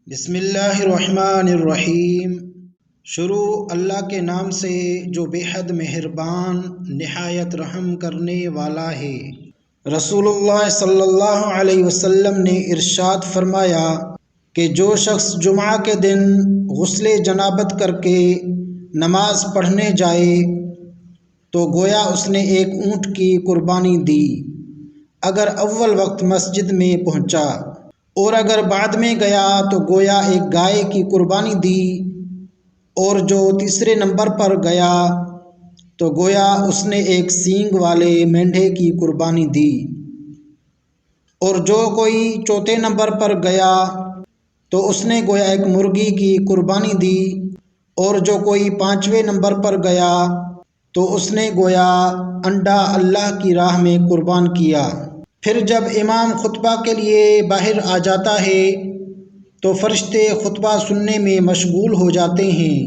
بسم اللہ الرحمن الرحیم۔ شروع اللہ کے نام سے جو بے حد مہربان نہایت رحم کرنے والا ہے۔ رسول اللہ صلی اللہ علیہ وسلم نے ارشاد فرمایا کہ جو شخص جمعہ کے دن غسل جنابت کر کے نماز پڑھنے جائے تو گویا اس نے ایک اونٹ کی قربانی دی اگر اول وقت مسجد میں پہنچا، اور اگر بعد میں گیا تو گویا ایک گائے کی قربانی دی، اور جو تیسرے نمبر پر گیا تو گویا اس نے ایک سینگ والے مینڈھے کی قربانی دی، اور جو کوئی چوتھے نمبر پر گیا تو اس نے گویا ایک مرغی کی قربانی دی، اور جو کوئی پانچویں نمبر پر گیا تو اس نے گویا انڈا اللہ کی راہ میں قربان کیا۔ پھر جب امام خطبہ کے لیے باہر آ جاتا ہے تو فرشتے خطبہ سننے میں مشغول ہو جاتے ہیں۔